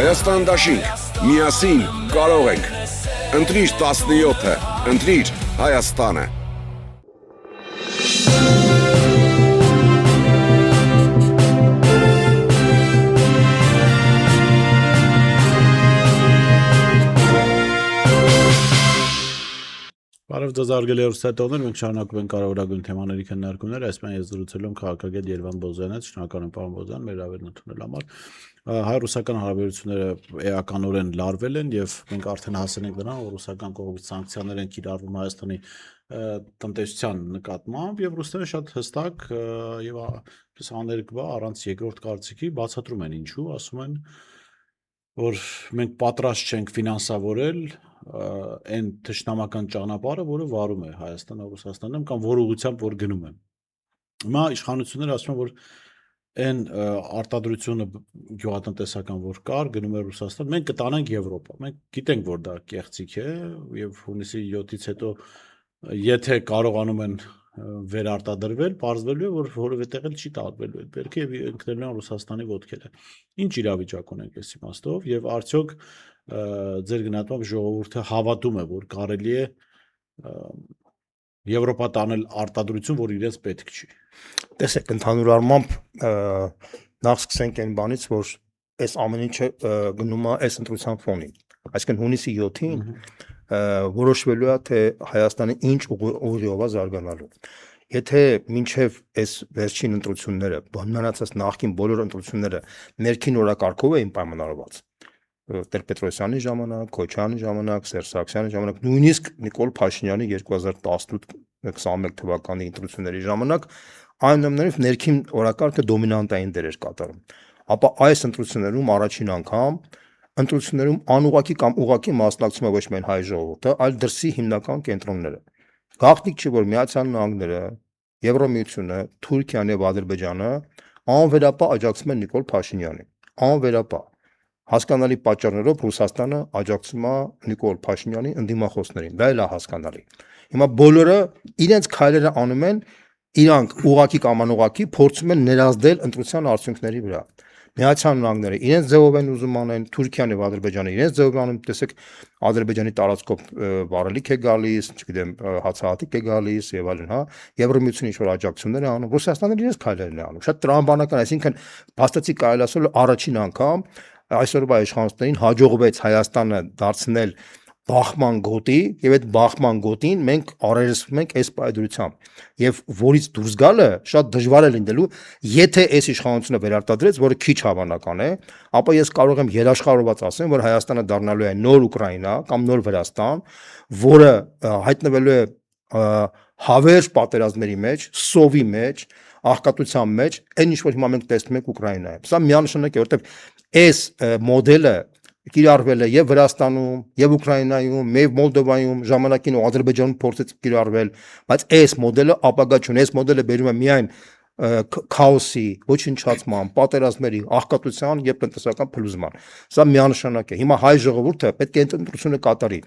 Հայաստան դաշինք, միասին կարող ենք։ Ընտրիր 17-ը, ընտրիր Հայաստանը։ Բարև ձեզ արգելի հեռուստատողներ, մենք շարունակում ենք կարևորագույն թեմաների քննարկումները, այսպես ես զրուցել եմ քաղաքագետ Երվանդ Բոզյանից, շնորհակալ եմ պարոն Բոզյան, մեր հավելն ընդունել համար։ Հայ-ռուսական հարաբերությունները էականորեն լարվել են եւ մենք արդեն հասել ենք նրան, որ ռուսական կողմից սանկցիաներ են կիրառվում Հայաստանի տնտեսության նկատմամբ եւ ռուսները շատ հստակ եւ աներկբա առանց երկրորդ կարծիքի բացատրում են ինչու, ասում են որ մենք պատրաստ չենք ֆինանսավորել այն թշնամական ճանապարհը, որը վարում է Հայաստանը Ռուսաստանում կամ որ ուղղությամբ որ գնում է։ Հիմա իշխանությունները ասում են, որ այն արտադրությունը գյուղատնտեսական որ կար, գնում է Ռուսաստան, մենք կտանենք Եվրոպա։ Մենք գիտենք, որ դա կեղծիք է եւ հունիսի 7-ից հետո եթե կարողանում են վերարտադրվել, պարզվելու է, որ որևէ տեղ չի տարվելու այդ բերքը եւ ընկնելու են Ռուսաստանի ոտքերը։ Ինչ իրավիճակ ունենք այս իմաստով եւ արդյոք ձեր գնահատմամբ ժողովուրդը հավատում է, որ կարելի է Եվրոպա տանել արտադրություն, որ իրենց պետք չի։ Տեսեք, ընդհանուր առմամբ նախ սկսենք այն բանից, որ այս ամեն ինչը գնում է այս ընտրության ֆոնին։ Այսինքն հունիսի 7-ին որոշվելու է, թե Հայաստանը ինչ ուղղությամբ է զարգանալու։ Եթե մինչև այս վերջին ընտրությունները, բանանացած նախկին բոլոր ընտրությունները ներքին օրակարգով էին պայմանավորված, Տեր-Պետրոսյանի ժամանակ, Քոչարյանի ժամանակ, Սերժ Սարգսյանի ժամանակ, նույնիսկ Նիկոլ Փաշինյանի 2018-21 թվականի ընտրությունների ժամանակ, այնուամենայնիվ ներքին օրակարգը դոմինանտային դեր էր կատարում։ Ապա այս ընտրություններում առաջին անգամ ընտրություններում անուղղակի կամ ուղղակի մասնակցում է ոչ միայն հայ ժողովուրդը, այլ դրսի հիմնական կենտրոնները։ Գաղտնիք չի, որ Միացյալ Նահանգները, Եվրոմիությունը, Թուրքիան եւ Ադրբեջանը անվերապահ աջակցում են Նիկոլ Փաշինյանին։ Անվերապահ հասկանալի պատճառներով Ռուսաստանը աջակցում է Նիկոլ Փաշինյանի ընդդիմախոսներին։ Դա էլ է հասկանալի։ Հիմա բոլորը իրենց քայլերը անում են, իրանք ուղղակի կամ անուղղակի փորձում են ներազդել ընտրության արդյունքների վրա։ Միացյալ Նահանգները իրենց ձևով են ուզում անեն, Թուրքիան եւ Ադրբեջանը իրենց ձևով անում, տեսեք, Ադրբեջանի տարածքով վարելիք է գալիս, չգիտեմ, հացահատիկ է գալիս եւ այլն, հա, Եվրոմիությունը ինչ որ աջակցություններ է անում, Ռուսաստանը իրենց քայլերն է անում։ Շատ տրամաբանական, այսինքն փաստացի կարելի ասել առաջին անգամ այսօրվա իշխանություններին հաջողվեց Հայաստանը դարձնել բախման գոտի եւ այդ բախման գոտին մենք առերեսվում ենք այս պայդրությամբ եւ որից դուրս գալը շատ դժվար է լինելու եթե այս իշխանությունը վերարտադրեց, որը քիչ հավանական է, ապա ես կարող եմ երաշխավորված ասեմ, որ Հայաստանը դառնալու է նոր Ուկրաինա կամ նոր Վրաստան, որը հայտնվելու է հավերժ պատերազմների մեջ, սովի մեջ, աղքատության մեջ, այն ինչ որ հիմա մենք տեսնում ենք Ուկրաինայում։ Սա միանշանակ է, որովհետեւ այս մոդելը կիրառվել է եւ Վրաստանում, եւ Ուկրաինայում, եւ Մոլդովայում, ժամանակին ու Ադրբեջանում փորձեց կիրառվել, բայց այս մոդելը ապագա չունի, այս մոդելը բերում է միայն քաոսի, ոչնչացման, պատերազմների, աղքատության եւ տնտեսական փլուզման։ Սա միանշանակ է։ Հիմա հայ ժողովուրդը պետք է այդ ընտրությունը կատարի։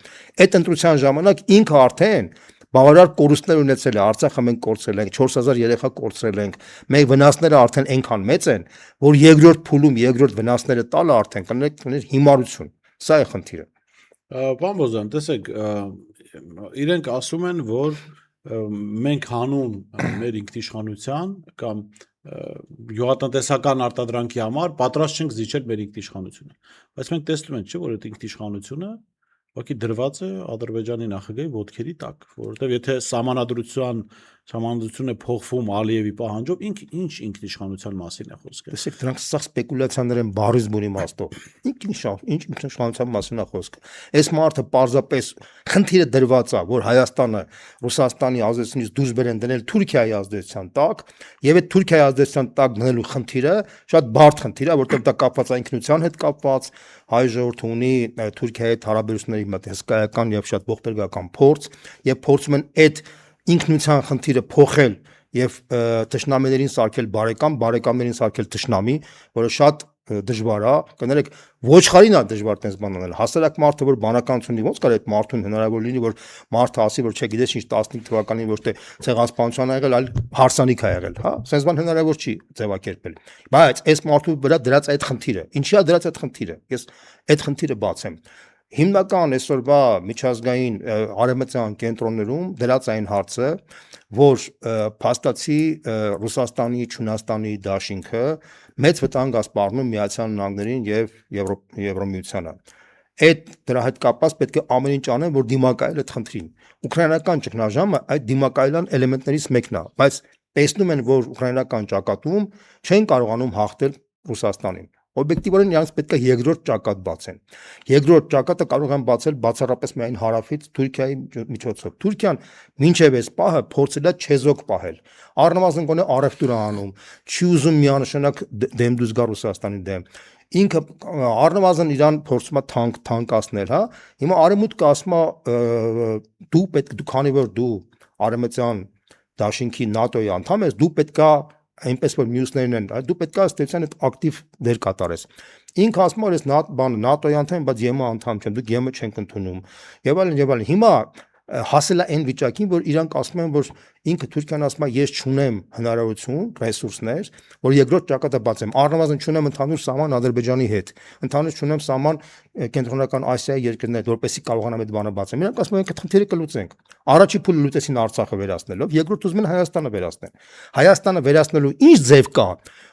Այդ ընտրության ժամանակ ինքը արդեն բավարար կորուստներ ունեցել է, Արցախը մենք կորցրել ենք, 4000 երեխա կորցրել ենք, մեր վնասները արդեն այնքան մեծ են, որ երկրորդ փուլում երկրորդ վնասները տալը արդեն կներ հիմարություն։ Սա է խնդիրը։ Պարոն Բոզյան, տեսեք, իրենք ասում են, որ մենք հանում մեր ինքնիշխանության կամ գյուղատնտեսական արտադրանքի համար պատրաստ չենք զիջել մեր ինքնիշխանությունը։ Բայց մենք տեսնում ենք, չէ՞, որ այդ ինքնիշխանությունը ուղղակի դրված է Ադրբեջանի նախագահի ոտքերի տակ, որովհետև եթե սահմանադրությունը փոխվում Ալիևի պահանջով, ինչ ինքնիշխանության մասին է խոսքը։ Տեսեք, դրանք սա սպեկուլյացիաներ են բառից բունի իմաստով։ Ինչ ինքնիշխանության մասին է խոսքը։ Այս մարդը պարզապես խնդիրը դրված է, որ Հայաստանը Ռուսաստանի ազդեցությունից դուրս բերեն դնել Թուրքիայի ազդեցության տակ, եւ այդ Թուրքիայի ազդեցության տակ դնելու խնդիրը շատ բարդ խնդիր է, որովհետև դա կապված է ինքնության հետ կապված, հայ ժողովուրդը ունի Թուրքիայի հետ հարաբերությունների մոտ հսկայական եւ շատ ողբերգական փորձ եւ փորձում են այդ ինքնության խնդիրը փոխել եւ թշնամիներին սարքել բարեկամներին սարքել թշնամի, որը շատ դժվար է, կներեք ոչխարին է դժվար տես բան անել։ Հասարակ մարդը, որ բանականություն ունի, ոնց կար այդ մարդուն հնարավոր լինի, որ մարդը ասի, որ չէ, գիտես ինչ 15 թվականին ոչ թե ցեղասպանություն ա եղել, այլ հարսանիք ա եղել, հա, sense բան հնարավոր չի ձևակերպել։ Բայց այս մարդու վրա դրած այդ խնդիրը, ինչի է դրած այդ խնդիրը։ Ես այդ խնդիրը բացեմ։ Հիմնական այսօրվա միջազգային արևմտյան կենտրոններում դրած այն հարցը, որ փաստացի Ռուսաստանի, Չինաստանի դաշինքը մեծ վտանգ է սպառնում Միացյալ Նահանգներին եւ Եվրոմիությանը։ Այդ դրա հետ կապված պետք է ամեն ինչ անեն, որ դիմակայել այդ խնդրին։ Ուկրաինական ճգնաժամը այդ դիմակայելան էլեմենտներից մեկն է, բայց տեսնում են, որ ուկրաինական ճակատում չեն կարողանում հաղթել Ռուսաստանին։ Օբյեկտիվորեն իրանց պետք է երկրորդ ճակատ բացեն։ Երկրորդ ճակատը կարող են բացել բացառապես միայն հարավից Թուրքիայի միջոցով։ Թուրքիան մինչև այս պահը փորձել է չեզոք պահել։ Առնվազն գոնե առևտուր անում, չի ուզում միանշանակ դեմ դուս գա Ռուսաստանի դեմ։ Ինքը առնվազն իրան փորձում է թանկացնել, հա։ Հիմա արևմուտքը ասում է դու պետք դու քանի որ դու արևմտյան դաշինքի ՆԱՏՕ-ի անդամ ես, դու պետքա այնպես որ մյուսներն են, դու պետք է ստեցան այդ ակտիվ դեր կատարես։ Ինքը ասում է, ես ՆԱՏՕ-ի անդամ եմ, բայց ԵՄ անդամ չեմ, դուք ԵՄ չենք ընդունում։ Եվ այլն եւ այլն։ Հիմա հասել է այն վիճակին, որ իրանք ասում են, որ ինքը Թուրքիան ասում է, ես չունեմ հնարավորություն, ռեսուրսներ, որ երկրորդ ճակատը բացեմ։ Առնվազն չունեմ ընդհանուր սահման Ադրբեջանի հետ։ Ընդհանուր չունեմ սահման կենտրոնական Ասիայի երկրներ, որպեսզի կարողանամ այդ բանը բացեմ։ Իրանք ասում են, այդ խնդիրը կլուծենք։ Առաջի փուլը լուծեցին Արցախը վերացնելով, երկրորդ ուզում են Հայաստանը վերացնել։ Հայաստանը վերացնելու ինչ ձև կա։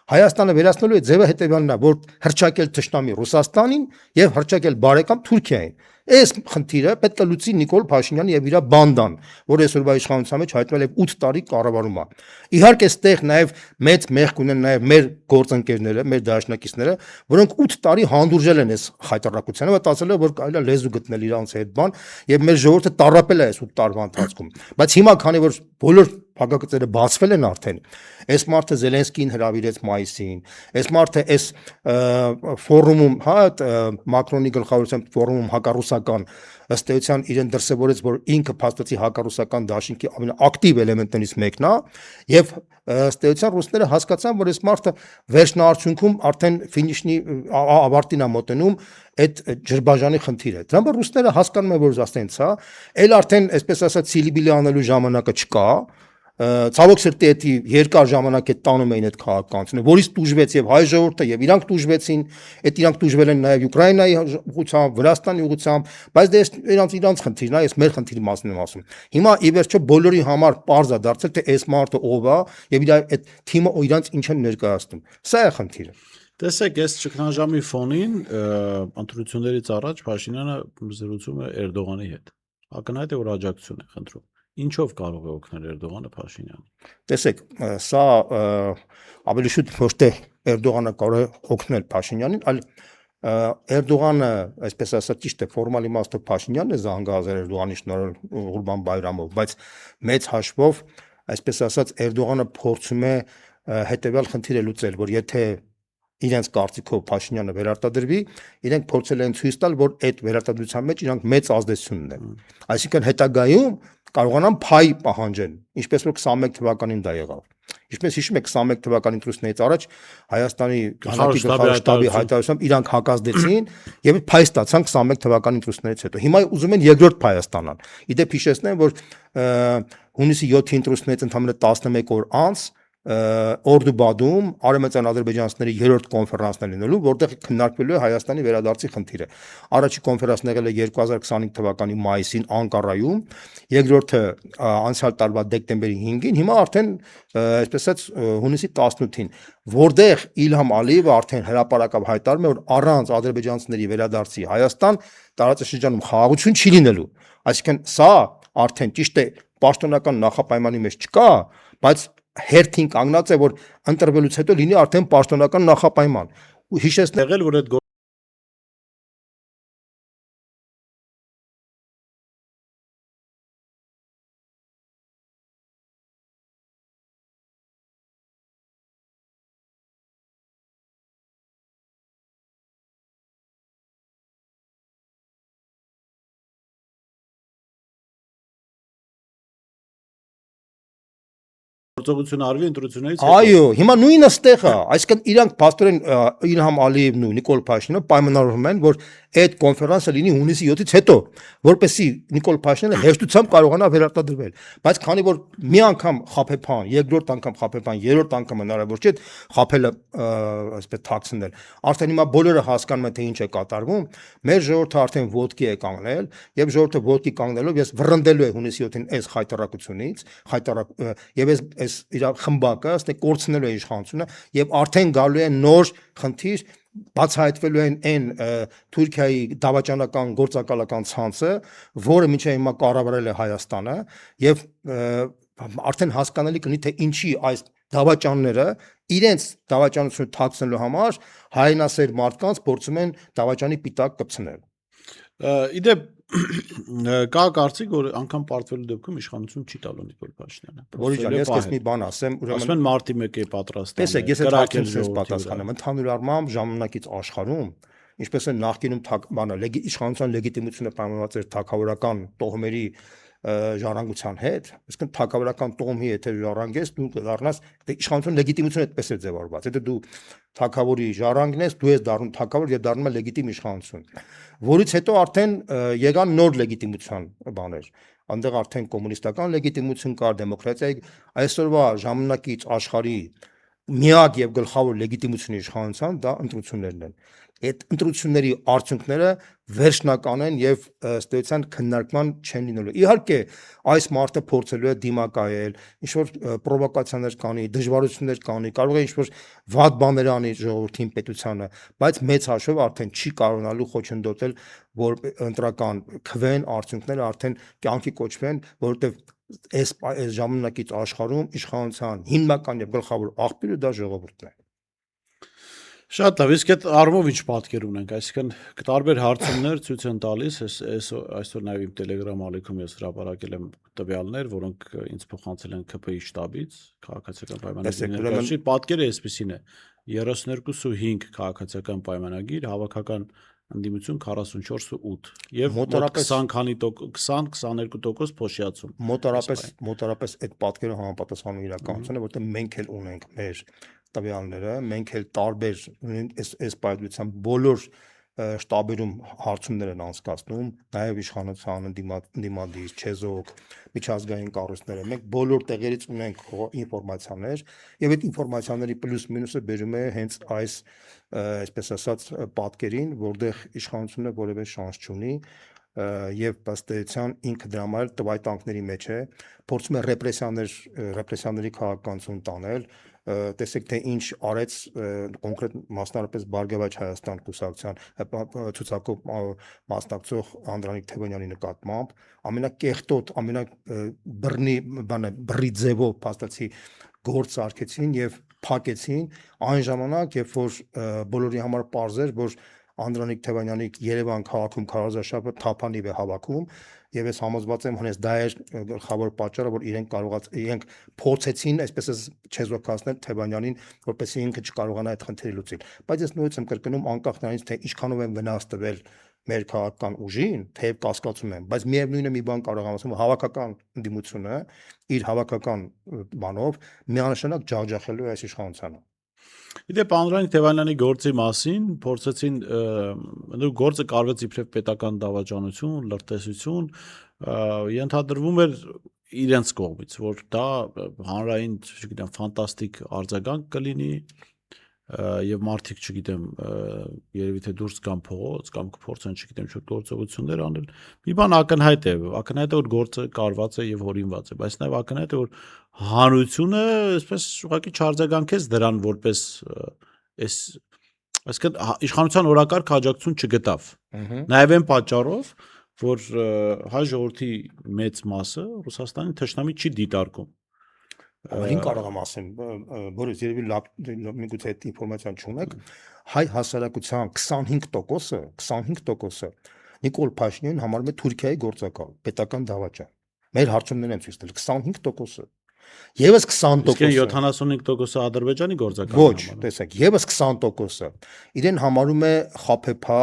Հայաստանը վերացնելու այդ ձևը հետևյալն է, որ հրճակել թշնամի Ռուսաստանին եւ հրճակել բարեկամ Թուրքիային։ Այս խնդիրը պետք է լուծի Նիկոլ Փաշինյանը եւ իր բանդան, որ այսօրվա իշխանության մեջ հայտնվել է 8 տարի կառավարում է։ Իհարկե, այստեղ նաեւ մեծ մեղք ունեն նաեւ մեր գործընկերները, մեր դաշնակիցները, որոնք 8 տարի հանդուրժել են այս խայտարակությանը, մտածել են, որ կարելի է լեզու գտնել իրանց հետ բան, եւ մեր ժողովուրդը տառապել է այս 8 տարվա ընթացքում։ Բայց հիմա, քանի որ բոլոր փակագծերը բացվել են արդեն, այս մարդը Զելենսկին հրավիրեց մայիսին, այս մարդը այս ֆորումում, հա, Մակրոնի գլխավորությամբ ֆորումում հակառուսական ըստ էության իրեն դրսևորեց, որ ինքը փաստացի հակառուսական դաշինքի ամենաակտիվ էլեմենտներից մեկն է, եւ ըստ էության ռուսները հասկացան, որ այս մարդը վերջնարդյունքում արդեն ֆինիշնի ավարտին է մոտենում այդ ջրբաժանի խնդիրը։ Դրանով ռուսները հասկանում են, որ ասենց, հա, այլ արդեն այսպես ասած սիլիբիլի անելու ժամանակը չկա։ Ցավոք սրտի էդի երկար ժամանակ այդ տանում էին այդ քաղաքականությունը, որից տուժվեց եւ հայ ժողովուրդը եւ իրանք տուժվեցին, այդ իրանք տուժվել են նաեւ Ուկրաինայի ուղղությամբ, Վրաստանի ուղղությամբ, բայց դե իրանց խնդիրն է, ես մեր խնդիրի մասին եմ ասում։ Հիմա ի վերջո բոլորի համար պարզ է դարձել, թե այս մարդը ով է եւ իր այդ թիմը իրանց ինչ են ներկայացնում։ Սա է խնդիրը։ Տեսեք, այս ճգնաժամի ֆոնին ընտրություններից առաջ Փաշինյանը զրուցում է Էրդողանի հետ։ Ակնհայտ է, որ աջակցություն է խնդրում։ Ինչով կարող է օգնել Էրդողանը Փաշինյանին։ Տեսեք, սա ավելի շուտ ոչ թե Էրդողանը կարող է օգնել Փաշինյանին, այլ Էրդողանը, այսպես ասած, ճիշտ է, ֆորմալ իմաստով Փաշինյանն է զանգահազել Էրդողանի շնորհիվ Ղուրբան Բայրամով, բայց մեծ հաշվով, այսպես ասած, Էրդողանը փորձում է հետևյալ խնդիրը լուծել, որ եթե իրենց կարծիքով Փաշինյանը վերարտադրվի, իրենք փորձել են ցույց տալ, որ այդ վերարտադրության մեջ իրանք մեծ ազդեցություն ունեն։ Այսինքն հետագայում կարողանան փայ պահանջեն, ինչպես որ 21 թվականին դա եղավ։ Ինչպես հիշում եք 21 թվականի ընտրություններից առաջ Հայաստանի գլխի շտաբի հայտարարությամբ իրանք հակազդեցին եւ փայ ստացան 21 թվականի ընտրություններից հետո։ Հիմա ուզում են երկրորդ փայ ստանալ։ Իդեպ հիշեցնեմ, որ հունիսի 7-ի ընտրություններից ընդամենը 11 օր անց Օրդուբադում արևմտյան ադրբեջանցիների երրորդ կոնֆերանսն է լինելու, որտեղ քննարկվելու է Հայաստանի վերադարձի խնդիրը։ Առաջի կոնֆերանսն եղել է 2025 թվականի մայիսին Անկարայում, երկրորդը անցյալ տարվա դեկտեմբերի 5-ին, հիմա արդեն այսպես ասած հունիսի 18-ին, որտեղ Իլհամ Ալիևը արդեն հրապարակավ հայտարարում է, որ առանց ադրբեջանցիների վերադարձի Հայաստան տարածաշրջանում խաղաղություն չի լինելու։ Այսինքն սա արդեն ճիշտ է պաշտոնական նախապայմանի մեջ չկա, բայց հերթին կանգնած է, որ ընտրվելուց հետո լինի արդեն պաշտոնական նախապայման։ Ու հիշեցնել, որ այդ գործողություն արվի ընտրություններից Այո, հիմա նույնը ստեղ է, այսինքն իրանք փաստորեն Իլհամ Ալիևն ու Նիկոլ Փաշինյանը պայմանավորվում են, որ այդ կոնֆերանսը լինի հունիսի 7-ից հետո, որպեսզի Նիկոլ Փաշինյանը հեշտությամբ կարողանա վերարտադրվել, բայց քանի որ մի անգամ խաբեբան, երկրորդ անգամ խաբեբան, երրորդ անգամ հնարավոր չէ խաբելը այսպես թաքցնել, արդեն հիմա բոլորը հասկանում են թե ինչ է կատարվում, մեր ժողովուրդը արդեն ոտքի է կանգնել, եւ ժողովուրդը ոտքի կանգնելով ես վռնդելու է հունիսի 7-ին այս խայտարակությունից, եւ այս իր խմբակը ասենք կորցնելու է իշխանությունը եւ արդեն գալու է նոր խնդիր բացահայտվելու են այն Թուրքիայի դավաճանական գործակալական ցանցը, որը մինչև հիմա կառավարել է Հայաստանը եւ արդեն հասկանալի կլինի թե ինչի այս դավաճանները իրենց դավաճանությունը թաքցնելու համար հայնասեր մարդկանց փորձում են դավաճանի պիտակ կպցնել։ Իդեպ կա կարծիք, որ անգամ պարտվելու դեպքում իշխանություն չի տալու Նիկոլ Փաշինյանը։ Որի ջան, ես քեզ մի բան ասեմ, ուրեմն մարտի 1-ի պատրաստ է։ Տեսեք, ես այդ հարցին պատասխանեմ, ընդհանուր առմամբ ժամանակից աշխարհում, ինչպես է նախկինում իշխանության լեգիտիմությունը պայմանավորված էր թագավորական տոհմերի ժառանգության հետ, այսինքն թագավորական տոհմի եթե ժառանգես, դու կդառնաս, դե իշխանության լեգիտիմությունը այդպես է ձևավորված։ Եթե դու թագավորի ժառանգն ես, դու ես դառնում թագավոր եւ դառնում է լեգիտիմ իշխանություն, որից հետո արդեն եկան նոր լեգիտիմության բաներ։ Այնտեղ արդեն կոմունիստական լեգիտիմություն կար, դեմոկրատիայի, այսօրվա ժամանակից աշխարհի միակ եւ գլխավոր լեգիտիմությունը իշխանության դա ընտրություններն են։ Այդ ընտրությունների արդյունքները վերջնական են եւ ըստ էության քննարկման չեն լինելու։ Իհարկե, այս մարդը փորձելու է դիմակայել, ինչ որ պրովոկացիաներ կանի, դժվարություններ կանի, կարող է ինչ որ վատ բաներ անի ժողովրդին, պետությանը, բայց մեծ հաշվով արդեն չի կարողանալու խոչընդոտել, որ ընտրական քվեն արդյունքները արդեն կյանքի կոչվեն, որովհետեւ այս ժամանակից աշխարհում իշխանության հիմնական եւ գլխավոր աղբյուրը դա ժողովուրդն է։ Շատ լավ, իսկ այդ առումով ինչ պատկեր ունենք, այսինքն տարբեր հարցումներ ցույց են տալիս, այսօր նաև իմ Telegram ալիքում ես հրապարակել եմ տվյալներ, որոնք ինձ փոխանցել են ՔՓ-ի շտաբից, քաղաքացիական պայմանագիր, պատկերը այսպեսին է, 32.5 քաղաքացիական պայմանագիր, հավաքական ընդդիմություն 44.8 եւ մոտավորապես 20-22% փոշիացում։ Մոտավորապես այդ պատկերը համապատասխանում իրականությանը, որտեղ մենք էլ ունենք մեր տվյալները, մենք էլ տարբեր այս պայմանությամբ բոլոր շտաբերում հարցումներ են անցկացնում, նաև իշխանության դիմադիր, չեզոք, միջազգային կառույցները, մենք բոլոր տեղերից ունենք ինֆորմացիաներ եւ այդ ինֆորմացիաների պլյուս մինուսը բերում է հենց այս այսպես ասած պատկերին, որտեղ իշխանությունը որևէ շանս չունի եւ ըստեյության ինքը դրա համար տվայտանքների մեջ է, փորձում է ռեպրեսիաների քաղաքականություն տանել, տեսեք թե ինչ արեց կոնկրետ մասնարարպես Բարգավաճ Հայաստան կուսակցության ցուցակով մասնակցող Անդրանիկ Թևոնյանի նկատմամբ ամենակեղտոտ, բռի ձևով փաստացի գործ արկեցին եւ փակեցին այն ժամանակ, երբ որ բոլորի համար պարզ էր, որ Անդրանիկ Թևոնյանի Երևան քաղաքում քարոզարշավը թափանիվ է հավաքում եւ ես համոզված եմ հենց դա էր գլխավոր պատճառը, որ իրենք փորձեցին այսպես չեզոքացնել Թևոնյանին, որպեսզի ինքը չկարողանա այդ խնդիրը լուծել։ Բայց ես նույնիսկ եմ կրկնում անկախ նրանից թե ինչքանով են վնաս տվել մեր քաղաքական ուժին, թեև կասկածում եմ, բայց միևնույնն է մի բան կարող եմ ասեմ, հավաքական ընդդիմությունը իր հավաքական բանով միանշանակ ջախջախելու է այս իշխանությանը։ Իդեպ Անդրանիկ Թևոնյանի գործի մասին փորձեցին գործը կարվեց իբրև պետական դավաճանություն, լրտեսություն, ենթադրվում էր իրենց կողմից, որ դա հանրային, չգիտեմ, ֆանտաստիկ արձագանք կլինի եւ մարդիկ, չգիտեմ, երևի թե դուրս գան փողոց կամ կփորձեն, չգիտեմ, ինչ-որ գործողություններ անել։ Մի բան ակնհայտ է, որ գործը կարված է եւ հորինված է, բայց նաեւ ակնհայտ է, որ հանրությունը այսպես ուղղակի չարձագանքեց դրան որպես այսինքն իշխանության օրակարգ աջակցություն չգտավ։ Նաեւ այն պատճառով, որ հայ ժողովրդի մեծ մասը Ռուսաստանի թշնամի չի դիտարկում։ Ավելին կարող եմ ասեմ, որից երևի միգուցե այդ ինֆորմացիան չունեք, հայ հասարակության 25%-ը Նիկոլ Փաշինյանին համարում է Թուրքիայի գործակալ, պետական դավաճան։ Մեր հարցումներն են ցույց տվել 25%-ը։ Եվս 20%-ը 75%-ը Ադրբեջանի գործակալն է։ Ոչ, տեսեք, եւս 20%-ը իրեն համարում է խաբեբա,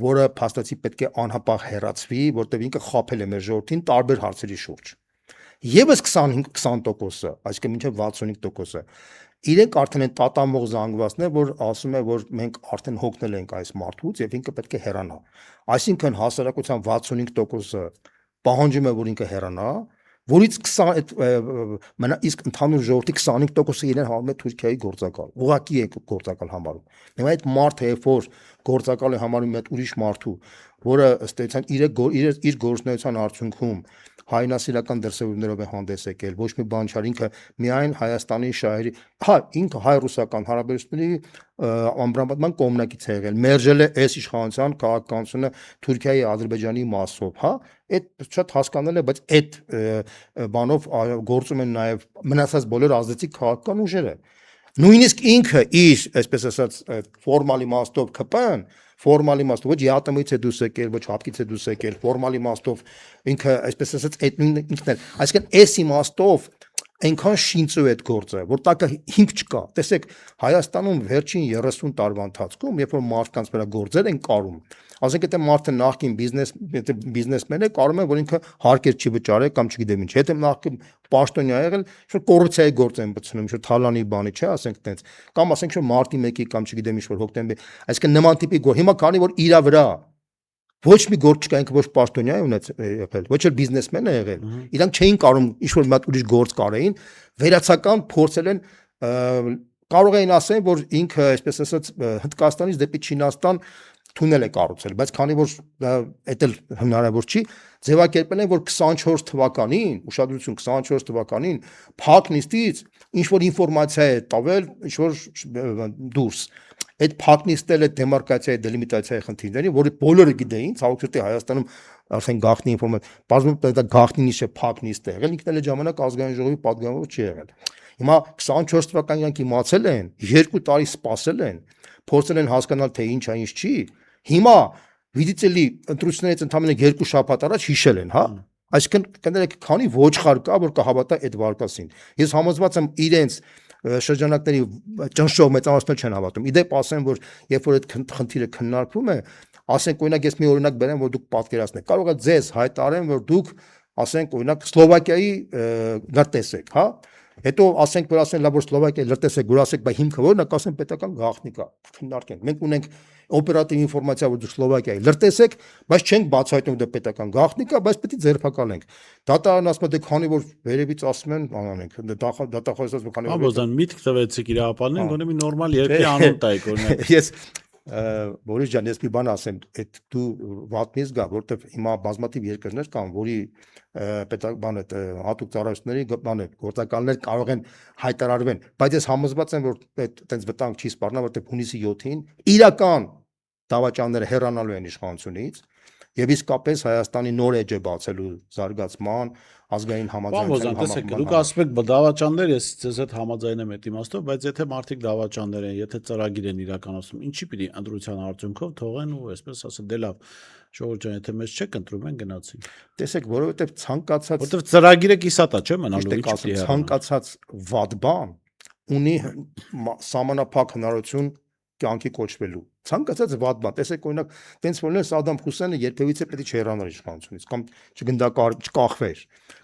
որը փաստացի պետք է անհապաղ հեռացվի, որտեղ ինքը խաբել է մեր ժողովրդին տարբեր հարցերի շուրջ։ Եվս 20%, այսինքն մինչև 65%-ը իրենք արդեն են տատամող զանգվածներ, որ ասում է, որ մենք արդեն հոգնել ենք այս մարդուց եւ ինքը պետք է հեռանա։ Այսինքն հասարակության 65%-ը պահանջում է, որ ինքը հեռանա, որից 20 մնա իսկ ընդհանուր ժողովրդի 25%-ը իրեն համարում է Թուրքիայի գործակալ։ Ուղղակի է գործակալ համարում։ Հիմա այդ մարդը երբ որ գործակալ է համարում այդ ուրիշ մարդու, որը ըստ էության իր գործունեության արդյունքում հայնասիրական դրսևորումներով է հանդես եկել, ոչ մի բան չար, ինքը միայն Հայաստանի շահերի, ինքը հայ-ռուսական հարաբերությունների ամբրամբատման կողմնակից է եղել, մերժել է այս իշխանության քաղաքականությունը Թուրքիայի Ադրբեջանի մասով, այդ շատ հասկանալ է, բայց այդ բանով գործում են նաև մնացած բոլոր ազդեցիկ քաղաքական ուժերը։ Նույնիսկ ինքը իր, այսպես ասած, ֆորմալ իմաստով ԿՊ-ն, ֆորմալ իմաստով ոչ ԵԱՏՄ-ից է դուրս եկել, ոչ ՀԱՊԿ-ից է դուրս եկել, ֆորմալ իմաստով ինքը, այսպես ասած, այդ նույն ինքն է, այսինքն այս իմաստով այնքան շինծու այդ գործը, որ տակը հիմք չկա։ Տեսեք, Հայաստանում վերջին 30 տարվա ընթացքում, երբ որ մարդկանց վրա գործեր են կարում, ասենք եթե մարդը նախքին բիզնեսմեն է, կարում է, որ ինքը հարկեր չի վճարել կամ չգիտեմ ինչ, եթե նախքին պաշտոնյա եղել, ինչ-որ կոռուպցիայի գործ են բցնում, ինչ-որ թալանի բանի, չէ, ասենք տենց, կամ ասենք ինչ-որ մարտի 1-ի կամ չգիտեմ ինչ-որ հոկտեմբերի, այսինքն նման տիպի գործ, հիմա քանի որ իրա վրա ոչ մի գործ չկա, ինքը ոչ պաշտոնյա է եղել, ոչ էլ բիզնեսմեն է եղել, իրանք չէին կարող ինչ-որ մի հատ ուրիշ գործ կարեին, վերացական փորձել են, կարող էին ասել, որ ինքը, այսպես ասած, Հնդկաստանից դեպի Չինաստան թունել է կառուցել, բայց քանի որ դա էլ հնարավոր չի, ձևակերպել են, որ 24 թվականին, ուշադրություն 24 թվականին փակ նիստից ինչ որ ինֆորմացիա է տվել, ինչ որ դուրս։ Այդ փակ նիստել է դեմարկացիայի, դելիմիտացիայի խնդիրների, որը բոլորը գիտեին, ցավոք Հայաստանում արդեն գաղտնի ինֆորմացիա, բազմում դա գաղտնի նիշ է, փակ նիստ է եղել, ինքն էլ ժամանակ ազգային ժողովի պատգամավոր չի եղել։ Հիմա 24 թվականին իրանք իմացել են, 2 տարի սպասել են, փորձել են հասկանալ, թե ինչ է, ինչ չի։ Հիմա վիդիցելի ընտրություններից ընդամենը 2 շաբաթ առաջ հիշել են, այսինքն կներեք, քանի ոչխար կա, որ կհավատա այդ վարկասին։ Ես համոզված եմ իրենց շրջանակների ճնշող մեծամասնություն չեն հավատում։ Իդեպ ասեմ, որ երբ որ այդ խնդիրը քննարկվում է, ասենք օրինակ ես մի օրինակ բերեմ, որ դուք պատկերացնեք, կարող է ձեզ հայտարարեն, որ դուք ասենք օրինակ Սլովակիայի լրտես եք, Հետո ասենք, որ ասեն, լավ որ Սլովակիայի լրտես եք, որ ասեք, բայց հիմքը ո՞րն է, կասեն պետական գաղտնիք է, քննարկենք։ Մենք ունենք օպերատիվ ինֆորմացիա, որ դուք Սլովակիայի լրտես եք, բայց չենք բացահայտում դա պետական գաղտնիք է, բայց պետք է ձերբակալենք։ Դատարանն ասում է, դե քանի որ վերևից ասում են, անանենք, դատախազած որ քանի որ Բոզան միտք տվեցիք իր ապանին, գոնե մի նորմալ երկրի անուն տայք օրինակ։ Ես Բորիս ջան, ես մի բան ասեմ, այդ դու վատմից գա, որտեվ հիմա բազմաթիվ երկրներ կան, որի բանը հատուկ ծառայությունների բանը գործակալներ կարող են հայտարարվեն, բայց ես համոզված եմ, որ այդտենց վտանգ չի սպառնա, որտեվ հունիսի 7-ին իրական դավաճանները հեռանալու են իշխանությունից եւ իսկապես Հայաստանի նոր էջ է բացելու զարգացման ազգային համաձայնության համակարգում։ Դուք ասում եք դավաճաններ, ես ձեզ հետ համաձայն եմ այդ իմաստով, բայց եթե մարդիկ դավաճաններ են, եթե ծրագիր են իրականացնում, ինչի պիտի ընտրության արդյունքով թողեն ու այսպես ասած դե լավ, ժողովուրդ ջան, եթե մեզ չեք ընտրում, են գնացին։ Տեսեք, որովհետեւ ցանկացած որովհետեւ ծրագիրը կիսատ է, չէ՞ մնալու ինչ ցանկացած վատ բան ունի սահմանափակ հնարավորություն կյանքի կոչվելու ցանկացած վատ բան տեսեք օրինակ տենց որն Սադամ Հուսեյնը երբևիցե պետք է չհեռանար իշխանությունից կամ չկախվեր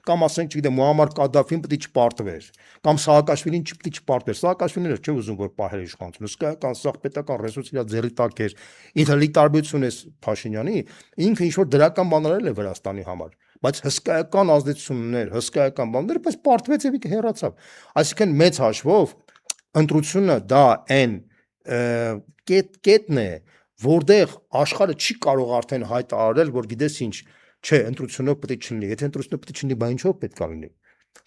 կամ ասենք չգիտեմ Մուամմար Կադաֆին պետք է չպարտվեր կամ Սահակաշվիլին պետք է չպարտվեր Սահակաշվիլին չէ ուզում որ պահեր իշխանությունը հսկայական սաղ պետական ռեսուրս իր ձեռի տակ էր իդեալի տարբերություն է Փաշինյանի ինքը ինչ որ դրական բաներ է Վրաստանի համար բայց հսկայական ազդեցություններ հսկայական բաներ բայց պարտվեց եւ ինքը հեռացավ այսինքն մեծ հաշվով ընտրությունը դա այն կետն է, որտեղ աշխարհը չի կարող արդեն հայտարարել, որ գիտես ինչ, չէ, ընտրությունով պետք է չլինի, եթե ընտրությունով պետք է չլինի, բա ինչով պետք է լինի։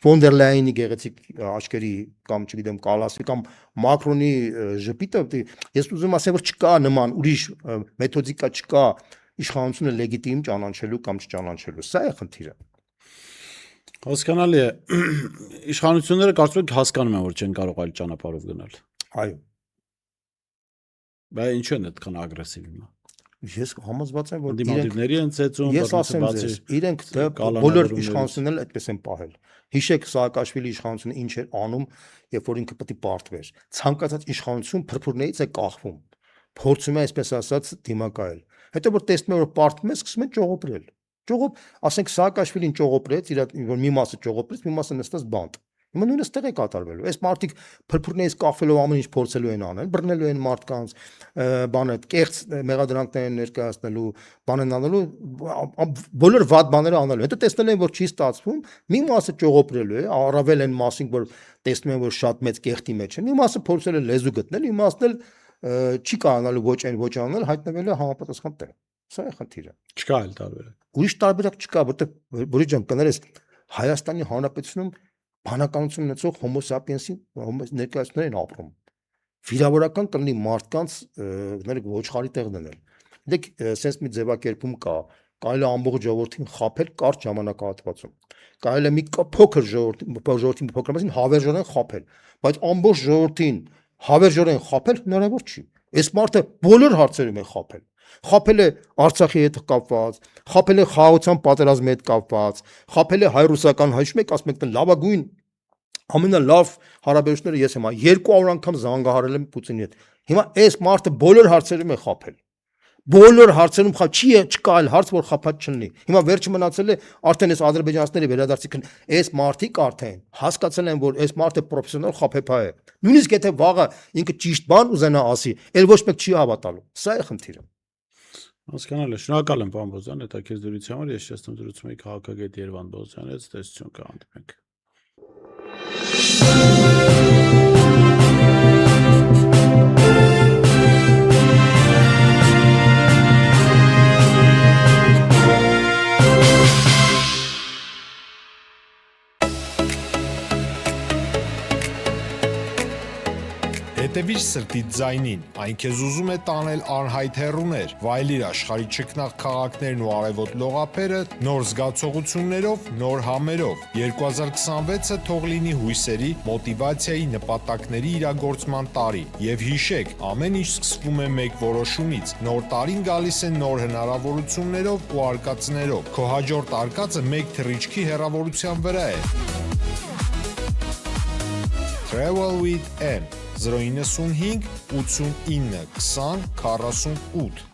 Ֆոն դեր Լայենի գեղեցիկ աչքերի կամ չգիտեմ Կալասի կամ Մակրոնի ժպիտը, ես ուզում ասեմ, որ չկա նման ուրիշ մեթոդիկա չկա իշխանությունը լեգիտիմ ճանաչելու կամ չճանաչելու, սա է խնդիրը։ Հասկանալի է, իշխանությունները կարծում եք հասկանում են, որ չեն կարող այլ ճանապարհով գնալ։ Այո։ Բայց ինչու են այդքան ագրեսիվ հիմա։ Ես համոզված եմ, որ դիմադիրների են ծեծում, ես ասեմ ձեզ, իրենք բոլոր իշխանություններն այդպես են պահել։ Հիշեք Սահակաշվիլի իշխանությունը ինչ էր անում, երբ որ ինքը պետք է պարտվեր։ Ցանկացած իշխանություն փրփուրներից է կախվում։ Փորձում է այսպես ասած դիմակայել։ Հետո որ տեսնում է որ պարտվում է, սկսում է ճողոպրել։ ասենք Սաակաշվիլին ճողոպրեց, իր որ մի մասը ճողոպրեց, մի մասը նստած բանտ։ Հիմա նույնը ստեղ է կատարվելու։ Այս մարդիկ փրփուրներից կախվելով ամեն ինչ փորձելու են անել, բռնելու են մարդկանց, բանը կեղծ մեղադրանքներ ներկայացնելու, բանն անելու, բոլոր վատ բաները անելու։ Հետո տեսնել են, որ չի ստացվում, մի մասը ճողոպրելու է, առավել են մասին, որ տեսնում են, որ շատ մեծ կեղտի մեջ են։ Մի մասը փորձել է լեզու գտնել, մի մասն էլ չի կարողանալու ոչ այն ոչ անել, հայտնվել է համապատասխան տեղ։ Սա է խնդիրը։ Չկա այլ տարբերակ։ Ուրիշ տարբերակ չկա, որտեղ որի ջան կներես Հայաստանի Հանրապետությունում բանականություն ունեցող Homo sapiens-ի ներկայացուցիչներ են ապրում։ Վիրավորական կլինի մարդկանց ոչխարի տեղ դնել։ Դեք sense մի ձևակերպում կա, կարելի է ամբողջ ժողովրդին խաբել կարճ ժամանակահատվածում։ Կարելի է մի փոքր ժողովրդին փոքրամասն հավերժորեն խաբել, բայց ամբողջ ժողովրդին հավերժորեն խաբել հնարավոր չի։ Այս մարդը բոլոր հարցերում է խաբել։ Խաբել է Արցախի հետ կապված, խաբել է խաղաղության պատերազմի հետ կապված, խաբել է հայ-ռուսական, հաշվում եք, ասում եք, լավագույն ամենալավ հարաբերությունները ես եմ 200 անգամ զանգահարել եմ Պուտինի հետ։ Հիմա այս մարդը բոլոր հարցերում է խաբել։ Բոլոր հարցերում չկա այլ հարց, որ խաբած չլինի։ Հիմա վերջը մնացել է արդեն այս ադրբեջանցիների վերադարձիկն այս մարդիկ արդեն հասկացել են, որ այս մարդը պրոֆեսիոնալ խաբեբա է։ Նույնիսկ եթե վաղը ինքը ճիշտ բան ուզենա ասի, ել ոչ մեկ չի հավատալու։ Սա է խնդիրը։ Հասկանալի է։ Շնորհակալ եմ, պարոն Բոզյան, հետաքրքիր զրույցի համար։ Ես շեշտում զրուցում եի քաղաքագետ Երվանդ Բոզյանի հետ, տեսություն կհանդիպենք։ Հետևիր սրտիդ ձայնին, այն քեզ ուզում է տանել անհայտ հեռուներ, վայելիր աշխարհի ճգնաղ քաղաքներն ու արևոտ լողափերը նոր զգացողություններով, նոր համերով։ 2026-ը թող լինի հույսերի, մոտիվացիայի, նպատակների իրագործման տարի։ Եվ հիշեք, ամեն ինչ սկսվում է մեկ որոշումից։ Նոր տարին գալիս է նոր հնարավորություններով ու արկածներով։ Քո հաջորդ արկածը մեկ թռիչքի հեռավորության վրա է։ Travel with M 095 89 20 48